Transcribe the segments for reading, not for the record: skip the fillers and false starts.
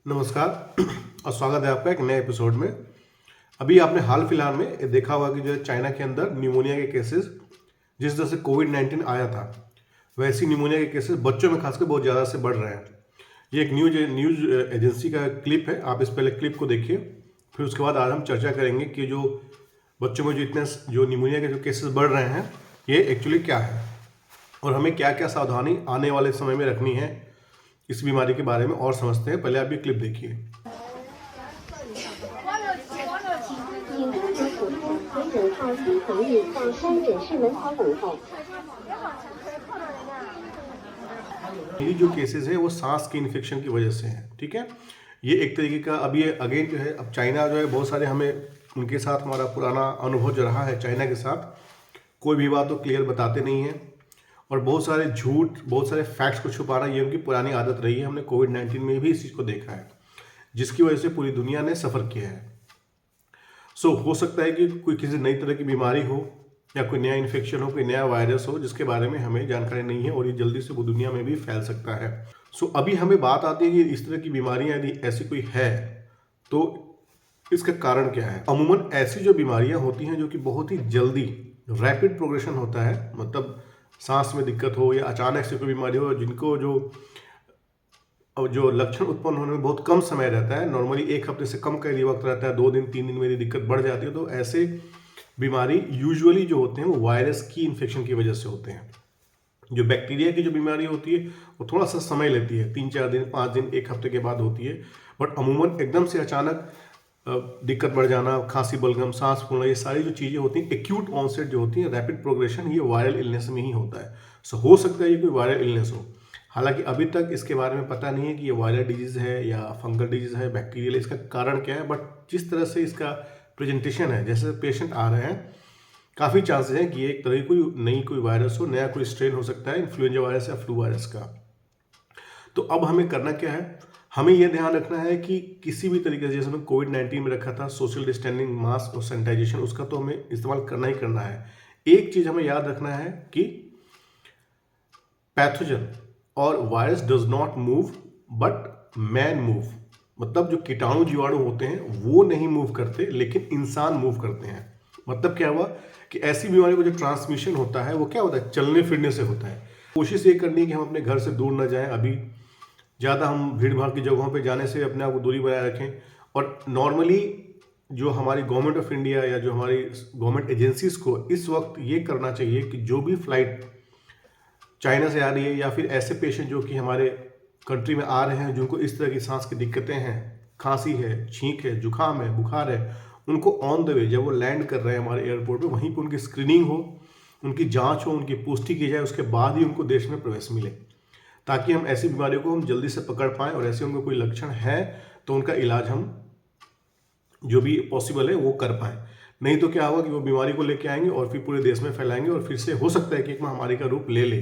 नमस्कार और स्वागत है आपका एक नए एपिसोड में। अभी आपने हाल फिलहाल में देखा होगा कि जो है चाइना के अंदर निमोनिया के केसेस, जिस तरह से कोविड-19 आया था, वैसी निमोनिया के केसेस बच्चों में खासकर बहुत ज़्यादा से बढ़ रहे हैं। ये एक न्यूज़ एजेंसी का क्लिप है। आप इस पहले क्लिप को देखिए, फिर उसके बाद आज हम चर्चा करेंगे कि जो बच्चों में जो निमोनिया के जो केसेस बढ़ रहे हैं, ये एक्चुअली क्या है और हमें क्या क्या सावधानी आने वाले समय में रखनी है इस बीमारी के बारे में और समझते हैं। पहले आप ये क्लिप देखिए। 请跟着普通随着靠新航运到山远市门口等候。 ये जो केसेस है वो सांस के इन्फेक्शन की वजह से है। ठीक है, ये एक तरीके का अब ये अगेन जो है, अब चाइना जो है बहुत सारे हमें उनके साथ हमारा पुराना अनुभव जो रहा है चाइना के साथ, कोई भी बात तो क्लियर बताते नहीं है और बहुत सारे झूठ, बहुत सारे फैक्ट्स को छुपाना ये उनकी पुरानी आदत रही है। हमने कोविड-19 में भी इस चीज़ को देखा है, जिसकी वजह से पूरी दुनिया ने सफ़र किया है। हो सकता है कि कोई किसी नई तरह की बीमारी हो या कोई नया इन्फेक्शन हो, कोई नया वायरस हो जिसके बारे में हमें जानकारी नहीं है और ये जल्दी से वो दुनिया में भी फैल सकता है। अभी हमें बात आती है कि इस तरह की बीमारियां यदि ऐसी कोई है तो इसका कारण क्या है। अमूमन ऐसी जो बीमारियां होती हैं जो कि बहुत ही जल्दी रैपिड प्रोग्रेशन होता है, मतलब सांस में दिक्कत हो या अचानक से कोई बीमारी हो, जिनको जो लक्षण उत्पन्न होने में बहुत कम समय रहता है, नॉर्मली 1 हफ्ते से कम का यदि वक्त रहता है, 2 दिन 3 दिन में यदि दिक्कत बढ़ जाती है, तो ऐसे बीमारी यूजुअली जो होते हैं वो वायरस की इन्फेक्शन की वजह से होते हैं। जो बैक्टीरिया की जो बीमारी होती है वो थोड़ा सा समय लेती है, 3-4 दिन 5 दिन 1 हफ्ते के बाद होती है। बट अमूमन एकदम से अचानक दिक्कत बढ़ जाना, खांसी, बलगम, सांस फूलना, ये सारी जो चीज़ें होती हैं, एक्यूट ऑनसेट जो होती है, रैपिड प्रोग्रेशन, ये वायरल इलनेस में ही होता है। हो सकता है ये कोई वायरल इलनेस हो, हालांकि अभी तक इसके बारे में पता नहीं है कि ये वायरल डिजीज़ है या फंगल डिजीज़ है, बैक्टीरियल, इसका कारण क्या है। बट जिस तरह से इसका प्रेजेंटेशन है, जैसे पेशेंट आ रहे हैं, काफ़ी चांसेस हैं कि ये एक तरह की कोई वायरस हो, नया कोई स्ट्रेन हो सकता है, इन्फ्लुएंजा वायरस या फ्लू वायरस का। तो अब हमें करना क्या है, हमें यह ध्यान रखना है कि किसी भी तरीके से, जैसे हमें कोविड-19 में रखा था, सोशल डिस्टेंसिंग, मास्क और सैनिटाइजेशन, उसका तो हमें इस्तेमाल करना ही करना है। एक चीज़ हमें याद रखना है कि पैथोजन और virus does not move but man move, मतलब जो कीटाणु जीवाणु होते हैं वो नहीं मूव करते, लेकिन इंसान मूव करते हैं। मतलब क्या हुआ कि ऐसी बीमारी को जो ट्रांसमिशन होता है वो क्या होता है, चलने फिरने से होता है। कोशिश ये करनी है कि हम अपने घर से दूर न जाएं, अभी ज़्यादा हम भीड़ भाड़ की जगहों पे जाने से अपने आप को दूरी बनाए रखें। और नॉर्मली जो हमारी गवर्नमेंट ऑफ इंडिया या जो हमारी गवर्नमेंट एजेंसीज को इस वक्त ये करना चाहिए कि जो भी फ्लाइट चाइना से आ रही है या फिर ऐसे पेशेंट जो कि हमारे कंट्री में आ रहे हैं, जिनको इस तरह की सांस की दिक्कतें हैं, खांसी है, छींक है, जुकाम है, बुखार है, उनको ऑन द वे जब वो लैंड कर रहे हैं हमारे एयरपोर्ट पे, वहीं पर उनकी स्क्रीनिंग हो, उनकी जांच हो, उनकी पुष्टि की जाए, उसके बाद ही उनको देश में प्रवेश मिले, ताकि हम ऐसी बीमारियों को हम जल्दी से पकड़ पाएँ और ऐसे उनको कोई लक्षण है तो उनका इलाज हम जो भी पॉसिबल है वो कर पाएँ। नहीं तो क्या होगा कि वो बीमारी को लेके आएंगे और फिर पूरे देश में फैलाएंगे और फिर से हो सकता है कि एक महामारी का रूप ले ले।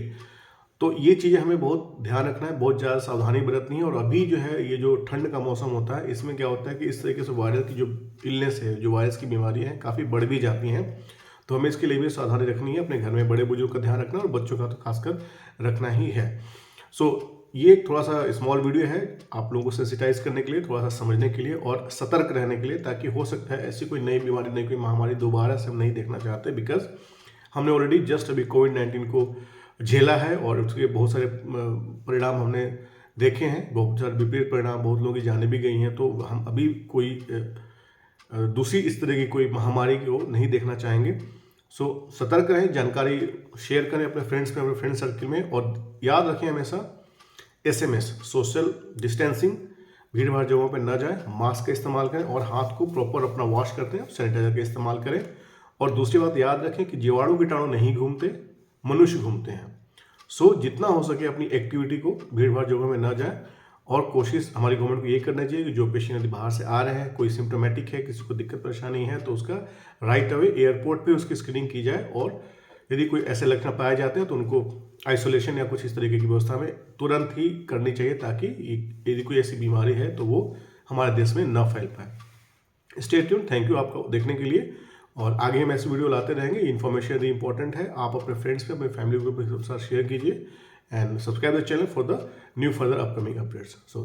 तो ये चीज़ें हमें बहुत ध्यान रखना है, बहुत ज़्यादा सावधानी बरतनी है। और अभी जो है ये जो ठंड का मौसम होता है, इसमें क्या होता है कि इस तरीके से वायरस की जो इलनेस है, जो वायरस की बीमारी है, काफ़ी बढ़ भी जाती हैं। तो हमें इसके लिए भी सावधानी रखनी है, अपने घर में बड़े बुजुर्ग का ध्यान रखना और बच्चों का तो खासकर रखना ही है। ये थोड़ा सा स्मॉल वीडियो है आप लोगों को सेंसिटाइज करने के लिए, थोड़ा सा समझने के लिए और सतर्क रहने के लिए, ताकि हो सकता है ऐसी कोई नई बीमारी, नई कोई महामारी दोबारा से हम नहीं देखना चाहते। बिकॉज हमने ऑलरेडी जस्ट अभी कोविड-19 को झेला है और उसके बहुत सारे परिणाम हमने देखे हैं, बहुत सारे विपरीत परिणाम, बहुत लोगों की जानें भी गई हैं। तो हम अभी कोई दूसरी इस तरह की कोई महामारी को नहीं देखना चाहेंगे। सतर्क रहें, जानकारी शेयर करें अपने फ्रेंड्स में, अपने फ्रेंड सर्कल में, और याद रखें हमेशा SMS, सोशल डिस्टेंसिंग, भीड़ भाड़ जगहों पर न जाएं, मास्क का इस्तेमाल करें और हाथ को प्रॉपर अपना वॉश करते हैं, सैनिटाइजर का इस्तेमाल करें। और दूसरी बात याद रखें कि जीवाणु कीटाणु नहीं घूमते, मनुष्य घूमते हैं। जितना हो सके अपनी एक्टिविटी को भीड़ भाड़ जगहों में न जाए। और कोशिश हमारी गवर्नमेंट को ये करना चाहिए कि जो पेशेंट यदि बाहर से आ रहे हैं, कोई सिम्टोमेटिक है, किसी को दिक्कत परेशानी है, तो उसका राइट अवे एयरपोर्ट पे उसकी स्क्रीनिंग की जाए। और यदि कोई ऐसे लक्षण पाए जाते हैं तो उनको आइसोलेशन या कुछ इस तरीके की व्यवस्था में तुरंत ही करनी चाहिए, ताकि यदि कोई ऐसी बीमारी है तो वो हमारे देश में न फैल पाए। स्टे ट्यून्ड, थैंक यू आपको देखने के लिए, और आगे हम ऐसे वीडियो लाते रहेंगे। इन्फॉर्मेशन यदि इंपॉर्टेंट है, आप अपने फ्रेंड्स पे, अपने फैमिली के साथ शेयर कीजिए and subscribe the channel for the new further upcoming updates.